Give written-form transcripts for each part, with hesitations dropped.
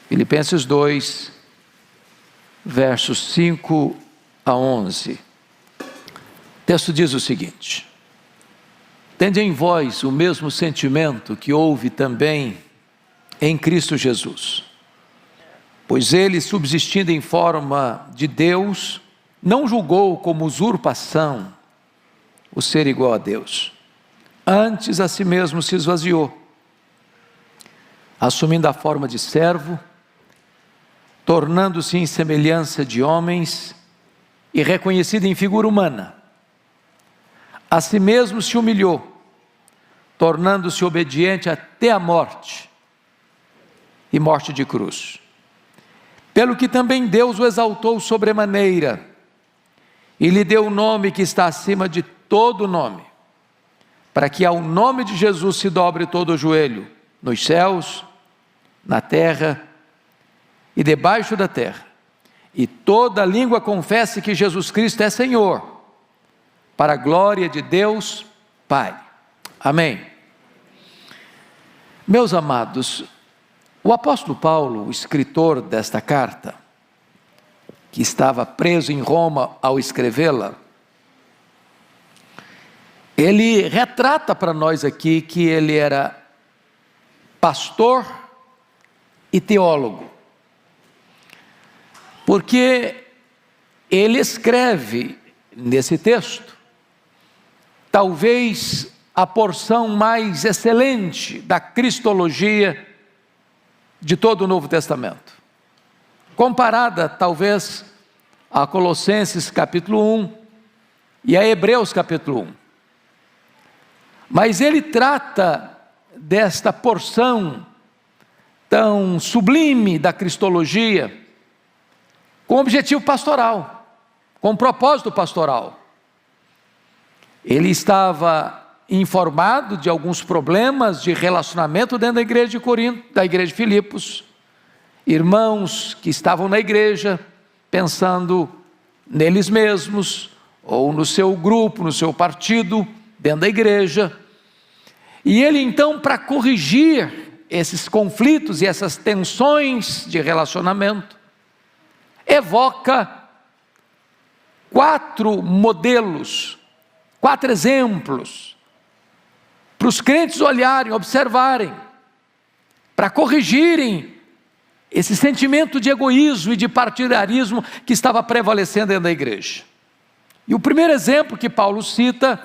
Filipenses 2, versos 5 a 11. O texto diz o seguinte: tende em vós o mesmo sentimento que houve também em Cristo Jesus, pois ele, subsistindo em forma de Deus, não julgou como usurpação o ser igual a Deus. Antes a si mesmo se esvaziou, assumindo a forma de servo, tornando-se em semelhança de homens e reconhecido em figura humana. A si mesmo se humilhou, tornando-se obediente até a morte, e morte de cruz. Pelo que também Deus o exaltou sobremaneira, e lhe deu o nome que está acima de todo nome, para que ao nome de Jesus se dobre todo o joelho, nos céus, na terra e debaixo da terra, e toda língua confesse que Jesus Cristo é Senhor, para a glória de Deus Pai. Amém. Meus amados, o apóstolo Paulo, o escritor desta carta, que estava preso em Roma ao escrevê-la, ele retrata para nós aqui que ele era pastor e teólogo, porque ele escreve nesse texto, talvez a porção mais excelente da cristologia de todo o Novo Testamento, comparada talvez a Colossenses capítulo 1 e a Hebreus capítulo 1. Mas ele trata desta porção tão sublime da cristologia com objetivo pastoral, com propósito pastoral. Ele estava informado de alguns problemas de relacionamento dentro da igreja de Corinto, da igreja de Filipos, irmãos que estavam na igreja pensando neles mesmos, ou no seu grupo, no seu partido, dentro da igreja. E ele então, para corrigir esses conflitos e essas tensões de relacionamento, evoca 4 modelos, 4 exemplos, para os crentes olharem, observarem, para corrigirem esse sentimento de egoísmo e de partidarismo que estava prevalecendo dentro da igreja. E o primeiro exemplo que Paulo cita,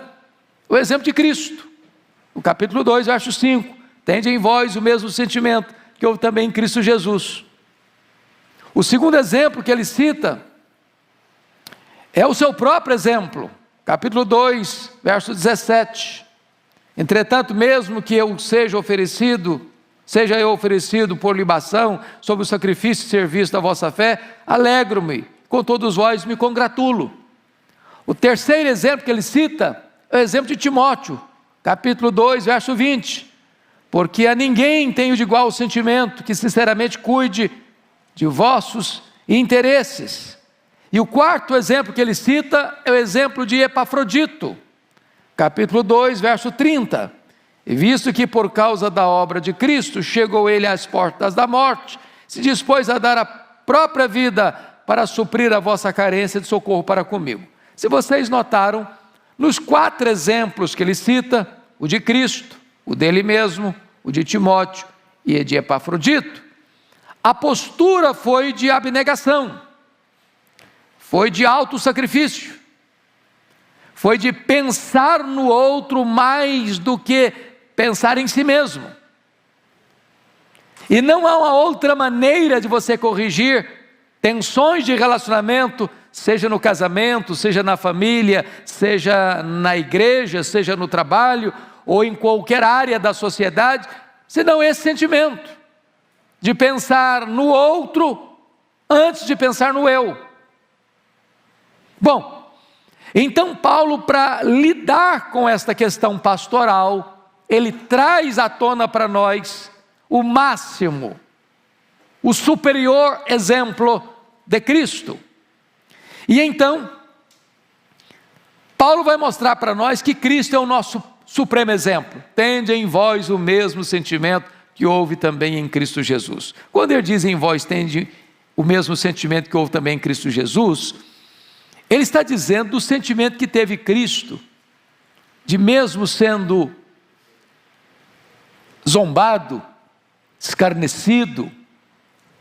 o exemplo de Cristo, no capítulo 2, verso 5, tende em vós o mesmo sentimento que houve também em Cristo Jesus. O segundo exemplo que ele cita, é o seu próprio exemplo, capítulo 2, verso 17, entretanto, mesmo que eu seja eu oferecido por libação, sob o sacrifício e serviço da vossa fé, alegro-me, com todos vós me congratulo. O terceiro exemplo que ele cita, é o exemplo de Timóteo, capítulo 2, verso 20, porque a ninguém tenho de igual sentimento, que sinceramente cuide de vossos interesses. E o quarto exemplo que ele cita, é o exemplo de Epafrodito, capítulo 2, verso 30, e visto que por causa da obra de Cristo, chegou ele às portas da morte, se dispôs a dar a própria vida, para suprir a vossa carência de socorro para comigo. Se vocês notaram, nos 4 exemplos que ele cita, o de Cristo, o dele mesmo, o de Timóteo e o de Epafrodito, a postura foi de abnegação, foi de autossacrifício, foi de pensar no outro mais do que pensar em si mesmo. E não há uma outra maneira de você corrigir tensões de relacionamento, seja no casamento, seja na família, seja na igreja, seja no trabalho, ou em qualquer área da sociedade, senão esse sentimento de pensar no outro antes de pensar no eu. Bom, então Paulo, para lidar com esta questão pastoral, ele traz à tona para nós o máximo, o superior exemplo de Cristo. E então, Paulo vai mostrar para nós que Cristo é o nosso supremo exemplo. Tende em vós o mesmo sentimento que houve também em Cristo Jesus. Quando ele diz em vós tende o mesmo sentimento que houve também em Cristo Jesus, ele está dizendo do sentimento que teve Cristo, de mesmo sendo zombado, escarnecido,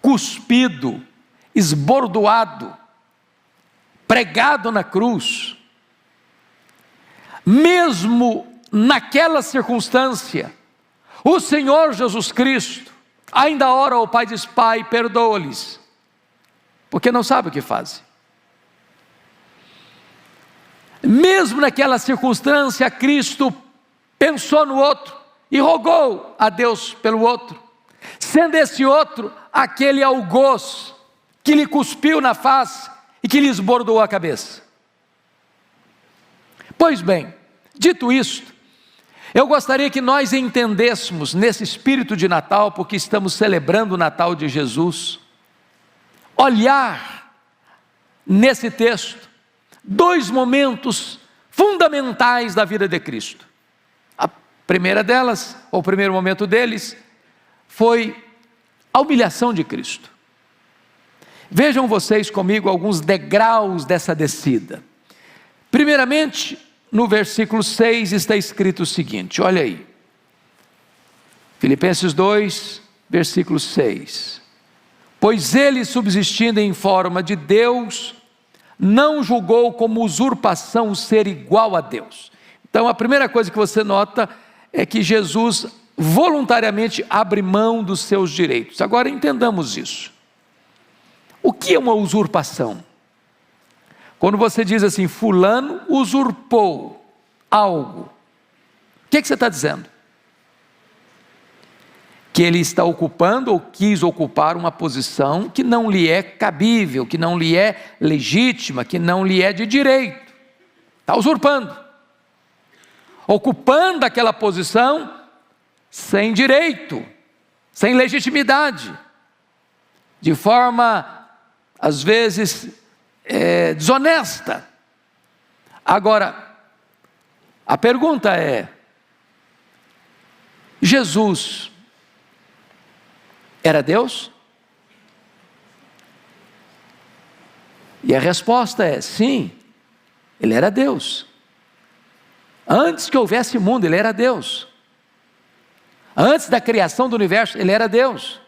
cuspido, esbordoado, pregado na cruz, mesmo naquela circunstância, o Senhor Jesus Cristo ainda ora ao Pai, diz: Pai, perdoa-lhes, porque não sabe o que fazem. Mesmo naquela circunstância, Cristo pensou no outro e rogou a Deus pelo outro, sendo esse outro aquele algoz que lhe cuspiu na face e que lhe esbordou a cabeça. Pois bem, dito isto, eu gostaria que nós entendêssemos nesse espírito de Natal, porque estamos celebrando o Natal de Jesus, olhar nesse texto dois momentos fundamentais da vida de Cristo. A primeira delas, ou o primeiro momento deles, foi a humilhação de Cristo. Vejam vocês comigo alguns degraus dessa descida. Primeiramente, no versículo 6 está escrito o seguinte, olha aí, Filipenses 2, versículo 6, pois ele, subsistindo em forma de Deus, não julgou como usurpação o ser igual a Deus. Então a primeira coisa que você nota é que Jesus voluntariamente abre mão dos seus direitos. Agora entendamos isso. O que é uma usurpação? Quando você diz assim, fulano usurpou algo, o que você está dizendo? Que ele está ocupando ou quis ocupar uma posição que não lhe é cabível, que não lhe é legítima, que não lhe é de direito. Está usurpando, ocupando aquela posição sem direito, sem legitimidade, de forma, às vezes, desonesta. Agora, a pergunta é, Jesus era Deus? E a resposta é sim, ele era Deus. Antes que houvesse mundo, ele era Deus. Antes da criação do universo, ele era Deus.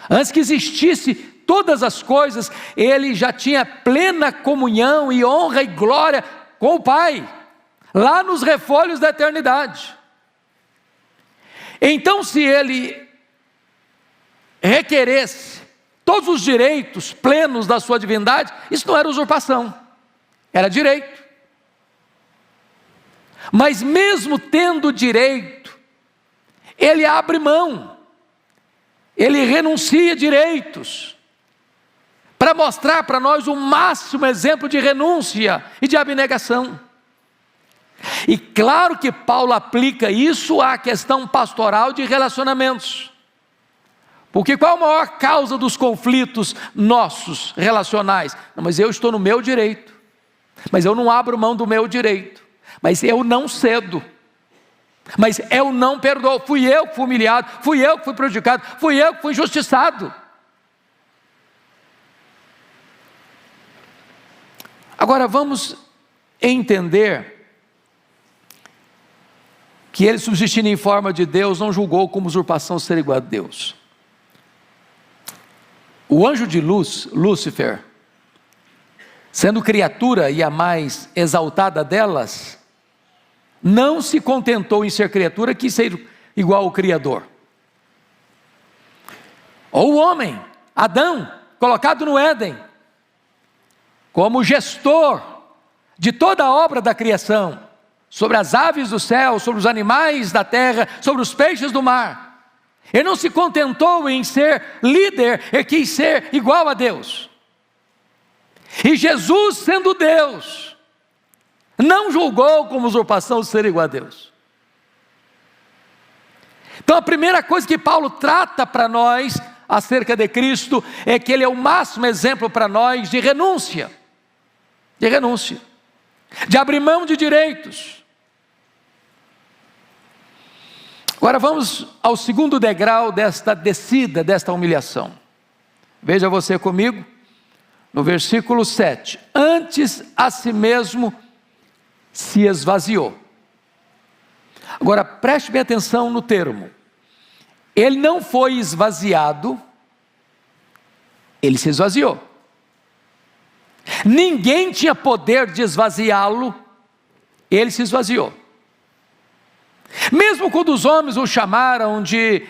Antes que existisse todas as coisas, ele já tinha plena comunhão e honra e glória com o Pai, lá nos refolhos da eternidade. Então, se ele requeresse todos os direitos plenos da sua divindade, isso não era usurpação, era direito. Mas mesmo tendo direito, ele abre mão, ele renuncia direitos, para mostrar para nós o máximo exemplo de renúncia e de abnegação. E claro que Paulo aplica isso à questão pastoral de relacionamentos, porque qual a maior causa dos conflitos nossos relacionais? Não, mas eu estou no meu direito, mas eu não abro mão do meu direito, mas eu não cedo, mas eu não perdoo, fui eu que fui humilhado, fui eu que fui prejudicado, fui eu que fui injustiçado. Agora vamos entender que ele, subsistindo em forma de Deus, não julgou como usurpação ser igual a Deus. O anjo de luz, Lúcifer, sendo criatura e a mais exaltada delas, não se contentou em ser criatura, quis ser igual ao Criador. Ou o homem, Adão, colocado no Éden, como gestor de toda a obra da criação, sobre as aves do céu, sobre os animais da terra, sobre os peixes do mar. Ele não se contentou em ser líder, ele quis ser igual a Deus. E Jesus, sendo Deus, não julgou como usurpação ser igual a Deus. Então a primeira coisa que Paulo trata para nós acerca de Cristo é que ele é o máximo exemplo para nós de renúncia, de abrir mão de direitos. Agora vamos ao segundo degrau desta descida, desta humilhação. Veja você comigo, no versículo 7. Antes a si mesmo se esvaziou. Agora preste bem atenção no termo. Ele não foi esvaziado, ele se esvaziou. Ninguém tinha poder de esvaziá-lo, ele se esvaziou. Mesmo quando os homens o chamaram de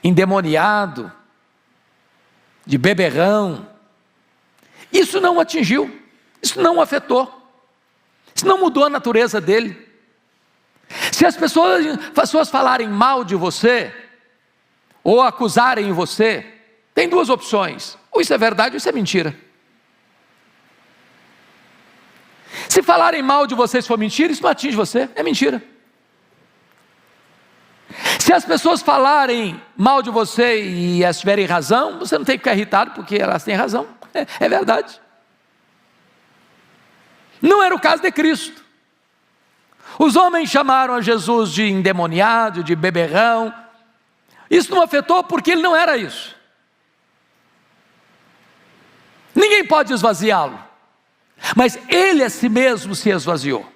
endemoniado, de beberrão, isso não o atingiu, isso não o afetou, isso não mudou a natureza dele. Se as pessoas falarem mal de você, ou acusarem você, tem duas opções: ou isso é verdade ou isso é mentira. Se falarem mal de você, se for mentira, isso não atinge você, é mentira. Se as pessoas falarem mal de você e elas tiverem razão, você não tem que ficar irritado, porque elas têm razão, é verdade. Não era o caso de Cristo. Os homens chamaram a Jesus de endemoniado, de beberrão. Isso não afetou porque ele não era isso. Ninguém pode esvaziá-lo, mas ele a si mesmo se esvaziou.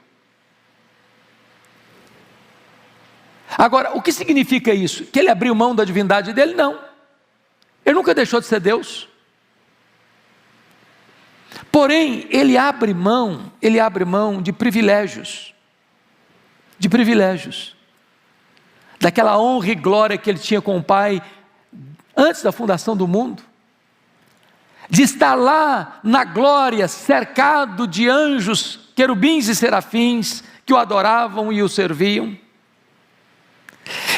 Agora, o que significa isso? Que ele abriu mão da divindade dele? Não, ele nunca deixou de ser Deus. Porém, ele abre mão de privilégios, daquela honra e glória que ele tinha com o Pai, antes da fundação do mundo, de estar lá na glória, cercado de anjos, querubins e serafins, que o adoravam e o serviam.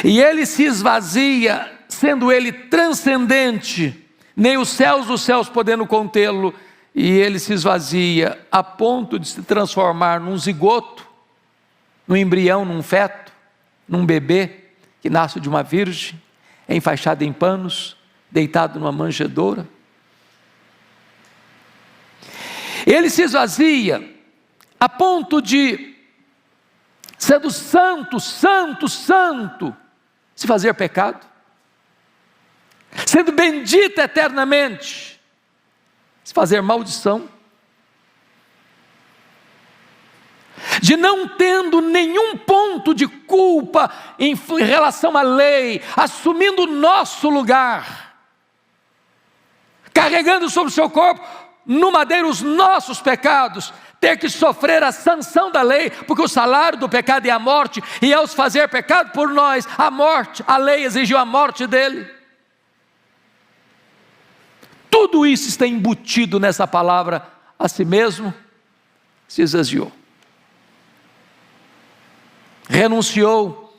E ele se esvazia, sendo ele transcendente, nem os céus dos céus podendo contê-lo, e ele se esvazia a ponto de se transformar num zigoto, num embrião, num feto, num bebê que nasce de uma virgem, enfaixado em panos, deitado numa manjedoura. Ele se esvazia a ponto de, sendo santo, se fazer pecado, sendo bendito eternamente, se fazer maldição, de não tendo nenhum ponto de culpa em relação à lei, assumindo o nosso lugar, carregando sobre o seu corpo, no madeiro, os nossos pecados, ter que sofrer a sanção da lei, porque o salário do pecado é a morte, e ao se fazer pecado por nós, a morte, a lei exigiu a morte dele. Tudo isso está embutido nessa palavra, a si mesmo se esvaziou. Renunciou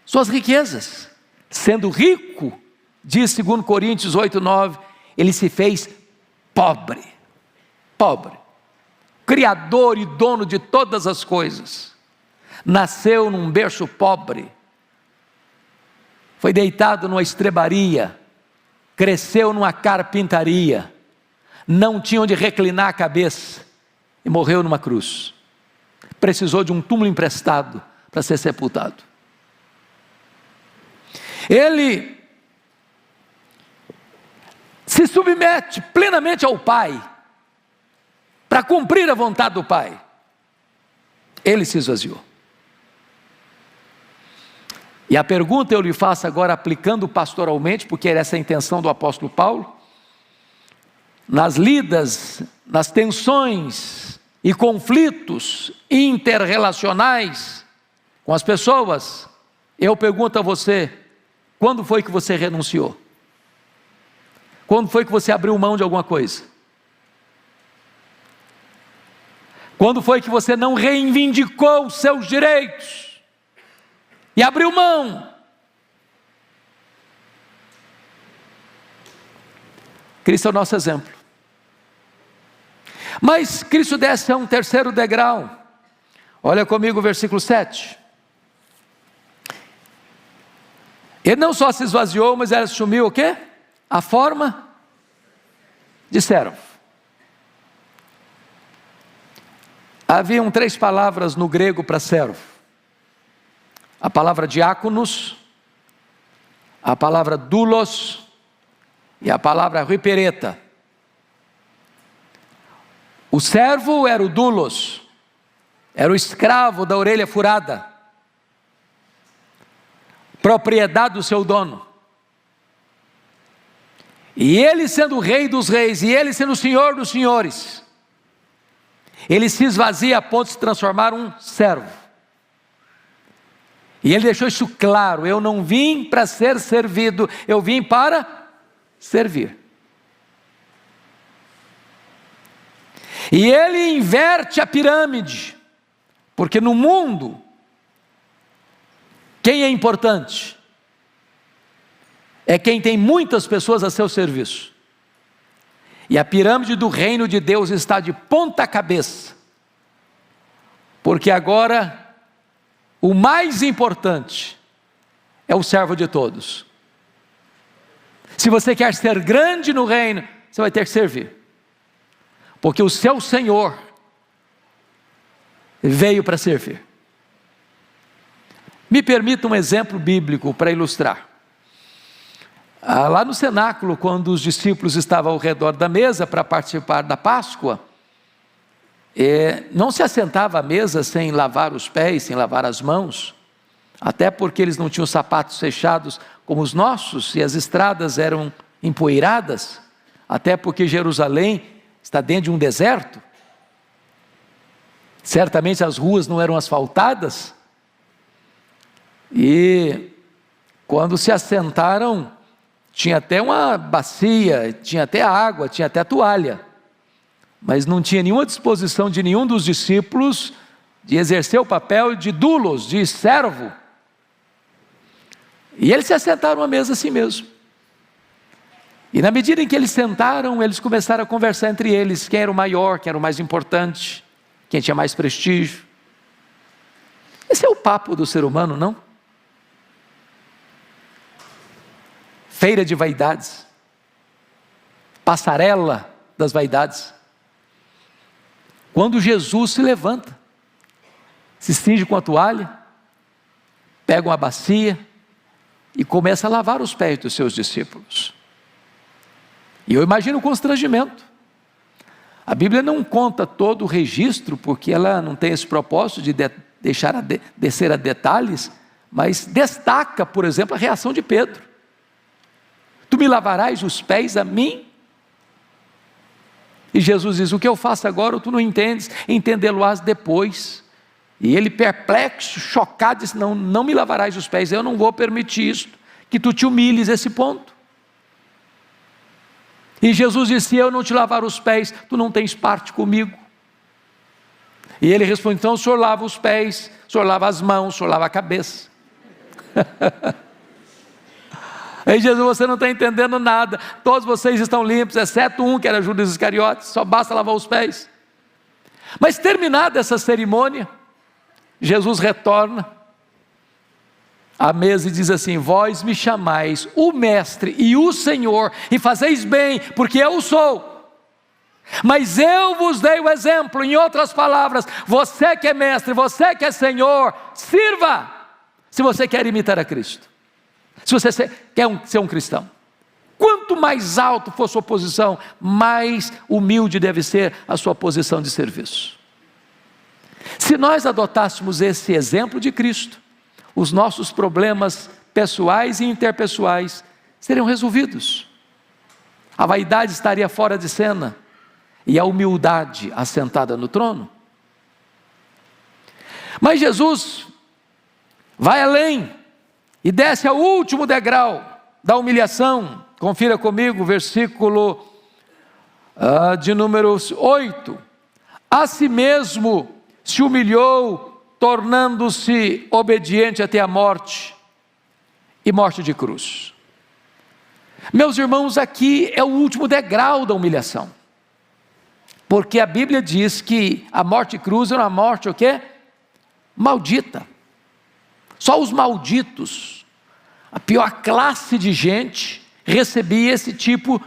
suas riquezas, sendo rico, diz 2 Coríntios 8:9, ele se fez pobre, Criador e dono de todas as coisas, nasceu num berço pobre, foi deitado numa estrebaria, cresceu numa carpintaria, não tinha onde reclinar a cabeça, e morreu numa cruz, precisou de um túmulo emprestado para ser sepultado. Ele se submete plenamente ao Pai, para cumprir a vontade do Pai. Ele se esvaziou. E a pergunta eu lhe faço agora, aplicando pastoralmente, porque era essa a intenção do apóstolo Paulo, nas lidas, nas tensões e conflitos interrelacionais com as pessoas, eu pergunto a você, quando foi que você renunciou? Quando foi que você abriu mão de alguma coisa? Quando foi que você não reivindicou os seus direitos e abriu mão? Cristo é o nosso exemplo. Mas Cristo desce a um terceiro degrau. Olha comigo o versículo 7. Ele não só se esvaziou, mas ele assumiu o quê? A forma de servo. Haviam 3 palavras no grego para servo. a palavra diáconos, a palavra doulos e a palavra ripereta. O servo era o doulos, era o escravo da orelha furada, propriedade do seu dono. E ele sendo o rei dos reis, e ele sendo o senhor dos senhores, ele se esvazia a ponto de se transformar um servo. E ele deixou isso claro: eu não vim para ser servido, eu vim para servir. E ele inverte a pirâmide, porque no mundo, quem é importante? É quem tem muitas pessoas a seu serviço. E a pirâmide do reino de Deus está de ponta cabeça, porque agora o mais importante é o servo de todos. Se você quer ser grande no reino, você vai ter que servir, porque o seu Senhor veio para servir. Me permita um exemplo bíblico para ilustrar. Lá no cenáculo, quando os discípulos estavam ao redor da mesa para participar da Páscoa, não se assentava à mesa sem lavar os pés, sem lavar as mãos, até porque eles não tinham sapatos fechados como os nossos, e as estradas eram empoeiradas, até porque Jerusalém está dentro de um deserto, certamente as ruas não eram asfaltadas, e quando se assentaram, tinha até uma bacia, tinha até água, tinha até toalha, mas não tinha nenhuma disposição de nenhum dos discípulos de exercer o papel de doulos, de servo. E eles se assentaram à mesa assim mesmo. E na medida em que eles sentaram, eles começaram a conversar entre eles, quem era o maior, quem era o mais importante, quem tinha mais prestígio. Esse é o papo do ser humano, não? Feira de vaidades, passarela das vaidades. Quando Jesus se levanta, se cinge com a toalha, pega uma bacia e começa a lavar os pés dos seus discípulos. E eu imagino o constrangimento. A Bíblia não conta todo o registro, porque ela não tem esse propósito de descer a detalhes, mas destaca, por exemplo, a reação de Pedro. Tu me lavarás os pés a mim? E Jesus diz: o que eu faço agora tu não entendes, entendê-lo-ás depois. E ele, perplexo, chocado, disse: não me lavarás os pés, eu não vou permitir isso, que tu te humilhes esse ponto. E Jesus disse: se eu não te lavar os pés, tu não tens parte comigo. E ele responde: então o senhor lava os pés, o senhor lava as mãos, o senhor lava a cabeça. Aí Jesus: você não está entendendo nada, todos vocês estão limpos, exceto um que era Judas Iscariotes, só basta lavar os pés. Mas terminada essa cerimônia, Jesus retorna à mesa e diz assim: vós me chamais o Mestre e o Senhor, e fazeis bem, porque eu sou. Mas eu vos dei o exemplo. Em outras palavras, você que é Mestre, você que é Senhor, sirva, se você quer imitar a Cristo. Se você quer ser um cristão, quanto mais alto for sua posição, mais humilde deve ser a sua posição de serviço. Se nós adotássemos esse exemplo de Cristo, os nossos problemas pessoais e interpessoais seriam resolvidos. A vaidade estaria fora de cena e a humildade assentada no trono. Mas Jesus vai além e desce ao último degrau da humilhação. Confira comigo, versículo de número 8. A si mesmo se humilhou, tornando-se obediente até a morte, e morte de cruz. Meus irmãos, aqui é o último degrau da humilhação, porque a Bíblia diz que a morte de cruz era uma morte o quê? Maldita. Só os malditos, a pior classe de gente, recebia esse tipo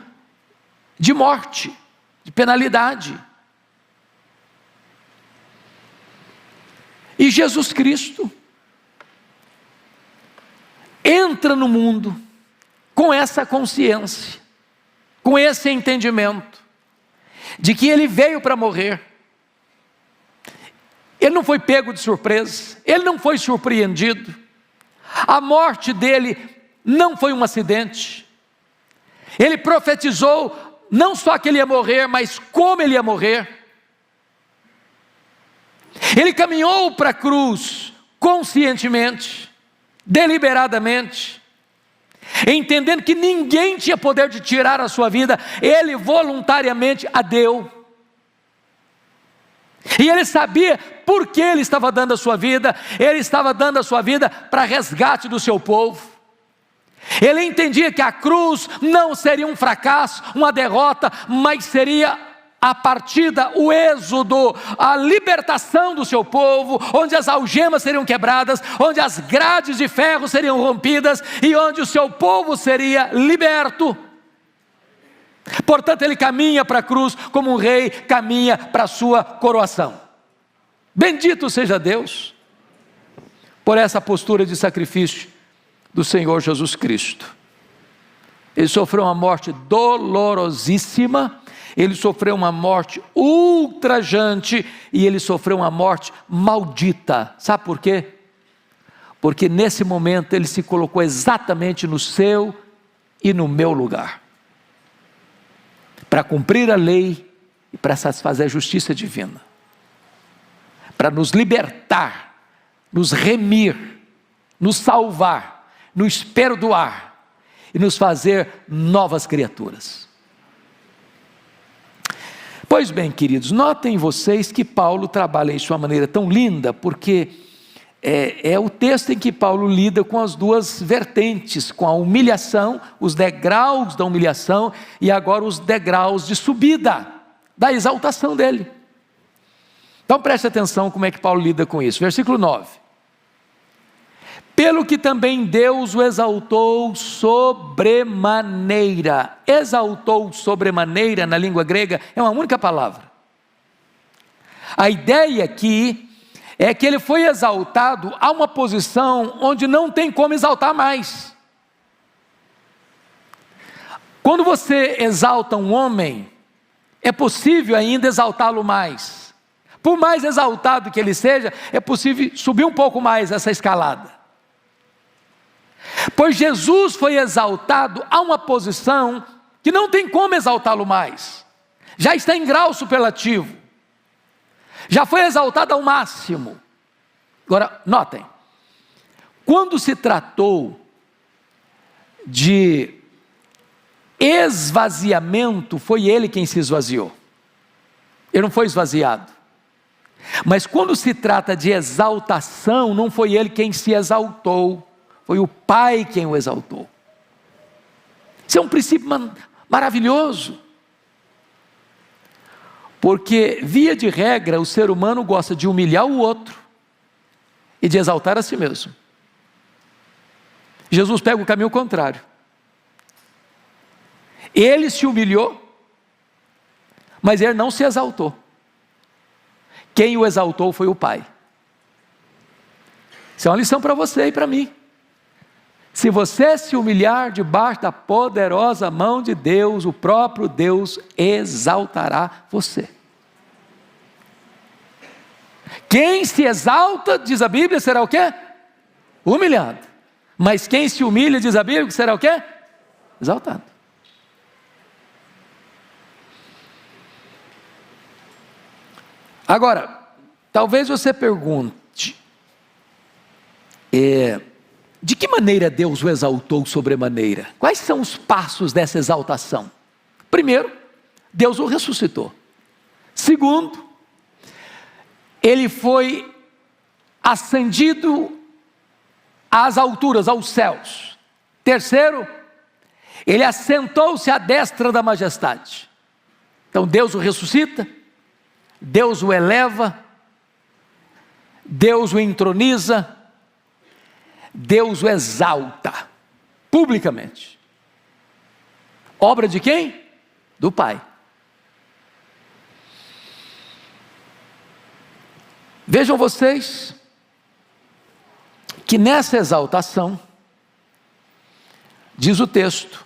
de morte, de penalidade. E Jesus Cristo entra no mundo com essa consciência, com esse entendimento, de que ele veio para morrer. Ele não foi pego de surpresa, ele não foi surpreendido, a morte dele não foi um acidente. Ele profetizou não só que ele ia morrer, mas como ele ia morrer. Ele caminhou para a cruz conscientemente, deliberadamente, entendendo que ninguém tinha poder de tirar a sua vida, ele voluntariamente a deu. E ele sabia por que ele estava dando a sua vida. Ele estava dando a sua vida para resgate do seu povo. Ele entendia que a cruz não seria um fracasso, uma derrota, mas seria a partida, o êxodo, a libertação do seu povo, onde as algemas seriam quebradas, onde as grades de ferro seriam rompidas e onde o seu povo seria liberto. Portanto, ele caminha para a cruz como um rei caminha para a sua coroação. Bendito seja Deus por essa postura de sacrifício do Senhor Jesus Cristo. Ele sofreu uma morte dolorosíssima, ele sofreu uma morte ultrajante e ele sofreu uma morte maldita. Sabe por quê? Porque nesse momento ele se colocou exatamente no seu e no meu lugar, para cumprir a lei e para satisfazer a justiça divina, para nos libertar, nos remir, nos salvar, nos perdoar e nos fazer novas criaturas. Pois bem, queridos, notem vocês que Paulo trabalha isso de uma maneira tão linda, porque é o texto em que Paulo lida com as duas vertentes, com a humilhação, os degraus da humilhação e agora os degraus de subida, da exaltação dele. Então preste atenção como é que Paulo lida com isso. Versículo 9. Pelo que também Deus o exaltou sobremaneira. Exaltou sobremaneira na língua grega é uma única palavra. A ideia aqui é que ele foi exaltado a uma posição onde não tem como exaltar mais. Quando você exalta um homem, é possível ainda exaltá-lo mais. Por mais exaltado que ele seja, é possível subir um pouco mais essa escalada. Pois Jesus foi exaltado a uma posição que não tem como exaltá-lo mais. Já está em grau superlativo. Já foi exaltado ao máximo. Agora, notem, quando se tratou de esvaziamento, foi ele quem se esvaziou. Ele não foi esvaziado. Mas quando se trata de exaltação, não foi ele quem se exaltou, foi o Pai quem o exaltou. Isso é um princípio maravilhoso. Porque, via de regra, o ser humano gosta de humilhar o outro e de exaltar a si mesmo. Jesus pega o caminho contrário. Ele se humilhou, mas ele não se exaltou. Quem o exaltou foi o Pai. Isso é uma lição para você e para mim. Se você se humilhar debaixo da poderosa mão de Deus, o próprio Deus exaltará você. Quem se exalta, diz a Bíblia, será o quê? Humilhado. Mas quem se humilha, diz a Bíblia, será o quê? Exaltado. Agora, talvez você pergunte, de que maneira Deus o exaltou sobremaneira? Quais são os passos dessa exaltação? Primeiro, Deus o ressuscitou. Segundo, ele foi ascendido às alturas, aos céus. Terceiro, ele assentou-se à destra da majestade. Então Deus o ressuscita, Deus o eleva, Deus o entroniza, Deus o exalta, publicamente. Obra de quem? Do Pai. Vejam vocês, que nessa exaltação, Diz o texto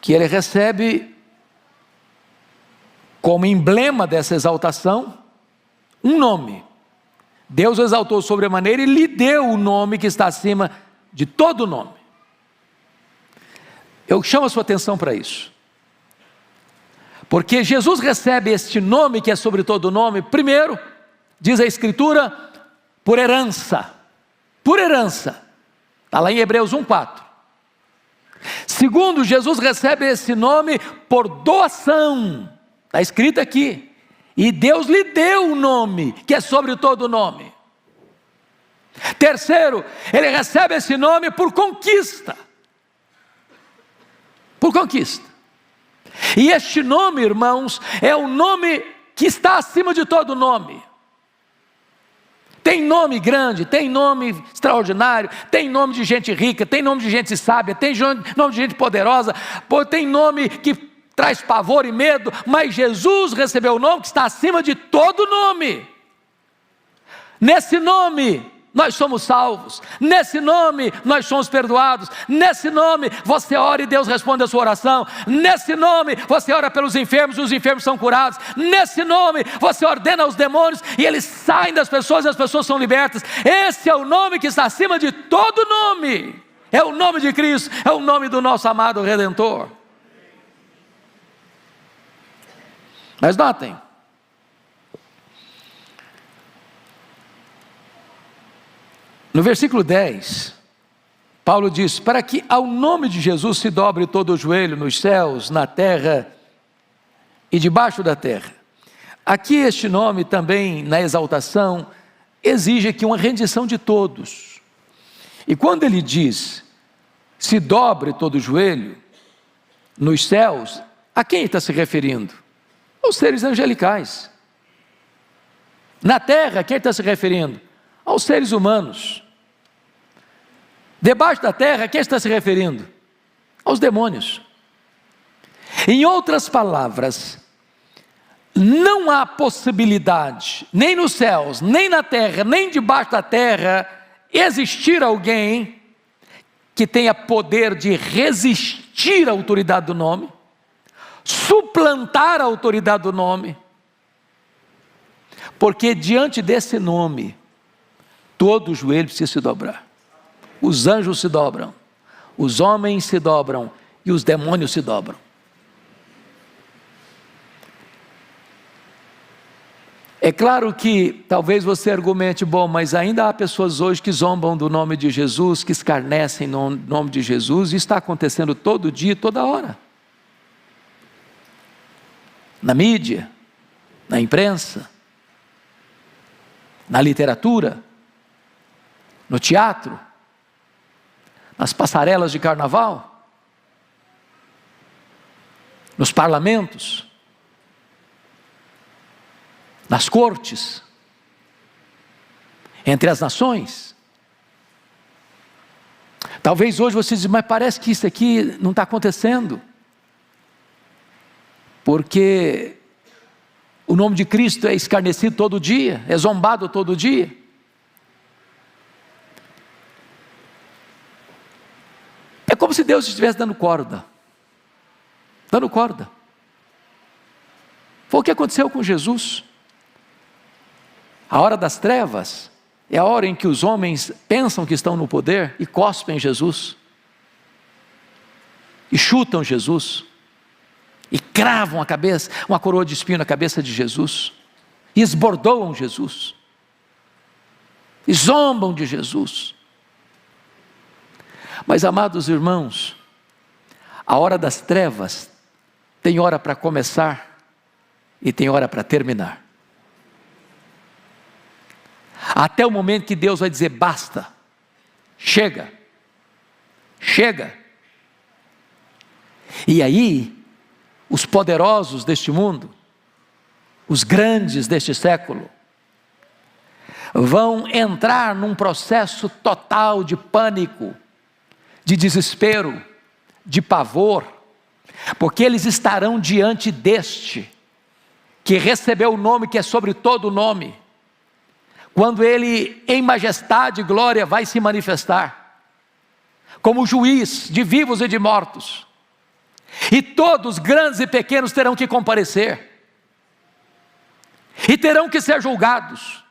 que ele recebe, como emblema dessa exaltação, um nome. Deus o exaltou sobremaneira e lhe deu o nome que está acima de todo nome. Eu chamo a sua atenção para isso, porque Jesus recebe este nome que é sobre todo nome, primeiro, diz a Escritura, por herança. Por herança. Está lá em Hebreus 1,4. Segundo, Jesus recebe esse nome por doação. Está escrito aqui. E Deus lhe deu o nome que é sobre todo nome. Terceiro, ele recebe esse nome por conquista. Por conquista. E este nome, irmãos, é o nome que está acima de todo nome. Tem nome grande, tem nome extraordinário, tem nome de gente rica, tem nome de gente sábia, tem nome de gente poderosa, tem nome que traz pavor e medo, mas Jesus recebeu o nome que está acima de todo nome. Nesse nome nós somos salvos, nesse nome nós somos perdoados, nesse nome você ora e Deus responde a sua oração, nesse nome você ora pelos enfermos e os enfermos são curados, nesse nome você ordena aos demônios e eles saem das pessoas e as pessoas são libertas. Esse é o nome que está acima de todo nome, é o nome de Cristo, é o nome do nosso amado Redentor. Mas notem, no versículo 10, Paulo diz, para que ao nome de Jesus se dobre todo o joelho nos céus, na terra e debaixo da terra. Aqui este nome também, na exaltação, exige aqui uma rendição de todos. E quando ele diz, se dobre todo o joelho nos céus, a quem ele está se referindo? Aos seres angelicais. Na terra, a quem ele está se referindo? Aos seres humanos. Debaixo da terra, a quem está se referindo? Aos demônios. Em outras palavras, não há possibilidade, nem nos céus, nem na terra, nem debaixo da terra, existir alguém que tenha poder de resistir à autoridade do nome, suplantar a autoridade do nome, porque diante desse nome, todo o joelho precisa se dobrar. Os anjos se dobram, os homens se dobram e os demônios se dobram. É claro que talvez você argumente, bom, mas ainda há pessoas hoje que zombam do nome de Jesus, que escarnecem no nome de Jesus, e está acontecendo todo dia, toda hora. Na mídia, na imprensa, na literatura, no teatro, nas passarelas de carnaval, nos parlamentos, nas cortes, entre as nações. Talvez hoje você diz, mas parece que isso aqui não está acontecendo, porque o nome de Cristo é escarnecido todo dia, é zombado todo dia. É como se Deus estivesse dando corda. Dando corda. Foi o que aconteceu com Jesus. A hora das trevas é a hora em que os homens pensam que estão no poder e cospem Jesus. E chutam Jesus. E cravam a cabeça, uma coroa de espinho na cabeça de Jesus. E esbordoam Jesus. E zombam de Jesus. Mas, amados irmãos, a hora das trevas tem hora para começar e tem hora para terminar. Até o momento que Deus vai dizer basta, chega, chega. E aí, os poderosos deste mundo, os grandes deste século, vão entrar num processo total de pânico, de desespero, de pavor, porque eles estarão diante deste, que recebeu o nome que é sobre todo nome, quando ele em majestade e glória vai se manifestar, como juiz de vivos e de mortos. E todos, grandes e pequenos, terão que comparecer. E terão que ser julgados.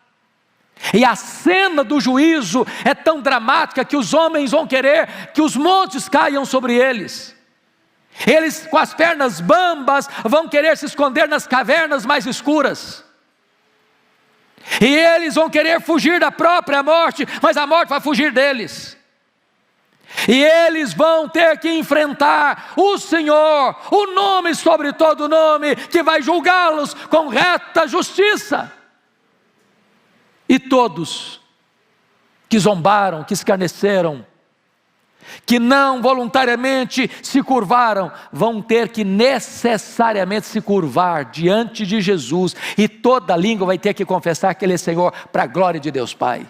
E a cena do juízo é tão dramática que os homens vão querer que os montes caiam sobre eles. Eles, com as pernas bambas, vão querer se esconder nas cavernas mais escuras. E eles vão querer fugir da própria morte, mas a morte vai fugir deles. E eles vão ter que enfrentar o Senhor, o nome sobre todo nome, que vai julgá-los com reta justiça. E todos que zombaram, que escarneceram, que não voluntariamente se curvaram, vão ter que necessariamente se curvar diante de Jesus, e toda língua vai ter que confessar que Ele é Senhor, para a glória de Deus Pai.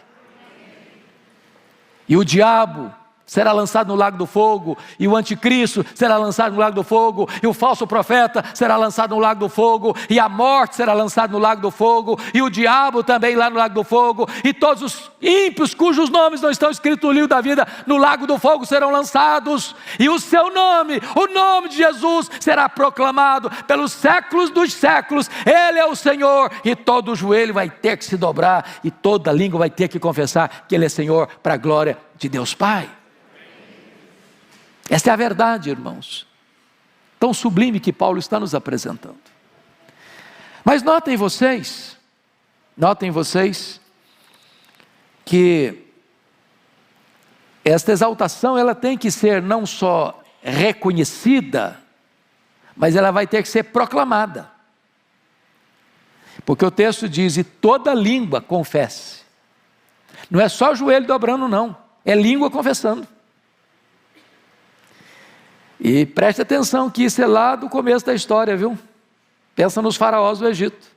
E o diabo será lançado no lago do fogo, e o anticristo será lançado no lago do fogo, e o falso profeta será lançado no lago do fogo, e a morte será lançada no lago do fogo, e o diabo também lá no lago do fogo, e todos os ímpios cujos nomes não estão escritos no livro da vida, no lago do fogo serão lançados, e o seu nome, o nome de Jesus, será proclamado pelos séculos dos séculos. Ele é o Senhor, e todo joelho vai ter que se dobrar, e toda língua vai ter que confessar que Ele é Senhor, para a glória de Deus Pai. Essa é a verdade, irmãos, tão sublime que Paulo está nos apresentando. Mas notem vocês que esta exaltação, ela tem que ser não só reconhecida, mas ela vai ter que ser proclamada. Porque o texto diz: e toda língua confesse. Não é só joelho dobrando não, é língua confessando. E preste atenção que isso é lá do começo da história, viu? Pensa nos faraós do Egito.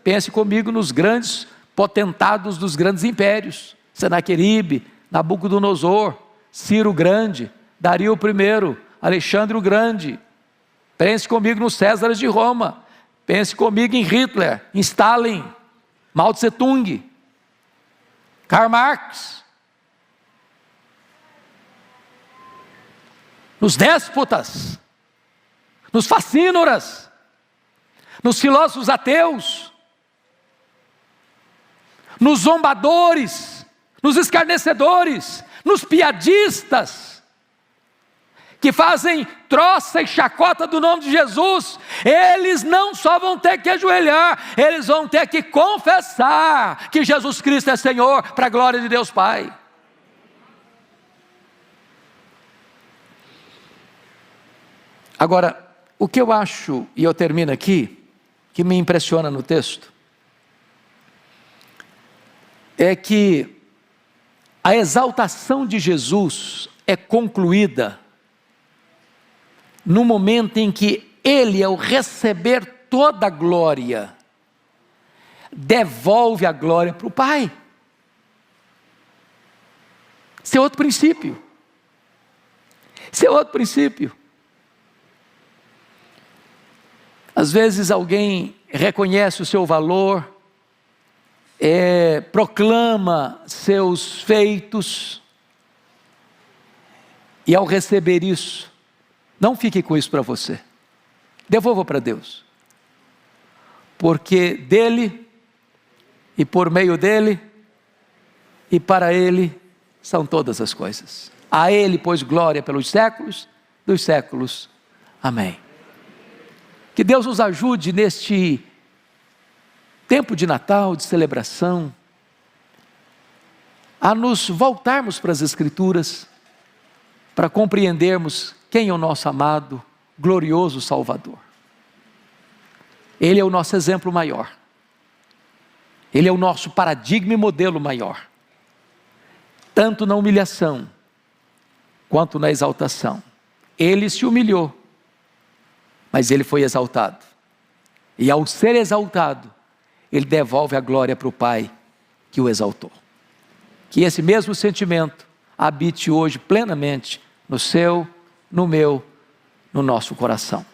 Pense comigo nos grandes potentados dos grandes impérios. Senaqueribe, Nabucodonosor, Ciro o Grande, Dario I, Alexandre o Grande. Pense comigo nos Césares de Roma. Pense comigo em Hitler, em Stalin, Mao Tse Tung, Karl Marx. Nos déspotas, nos facínoras, nos filósofos ateus, nos zombadores, nos escarnecedores, nos piadistas, que fazem troça e chacota do nome de Jesus. Eles não só vão ter que ajoelhar, eles vão ter que confessar que Jesus Cristo é Senhor, para a glória de Deus Pai. Agora, o que eu acho, e eu termino aqui, que me impressiona no texto, é que a exaltação de Jesus é concluída no momento em que Ele, ao receber toda a glória, devolve a glória para o Pai. Esse é outro princípio. Às vezes alguém reconhece o seu valor, proclama seus feitos, e ao receber isso, não fique com isso para você, devolva para Deus, porque dele, e por meio dele, e para ele, são todas as coisas. A Ele, pois, glória pelos séculos dos séculos. Amém. Que Deus nos ajude neste tempo de Natal, de celebração, a nos voltarmos para as Escrituras, para compreendermos quem é o nosso amado, glorioso Salvador. Ele é o nosso exemplo maior. Ele é o nosso paradigma e modelo maior. Tanto na humilhação, quanto na exaltação. Ele se humilhou, mas Ele foi exaltado. E ao ser exaltado, Ele devolve a glória para o Pai que o exaltou. Que esse mesmo sentimento habite hoje plenamente no seu, no meu, no nosso coração.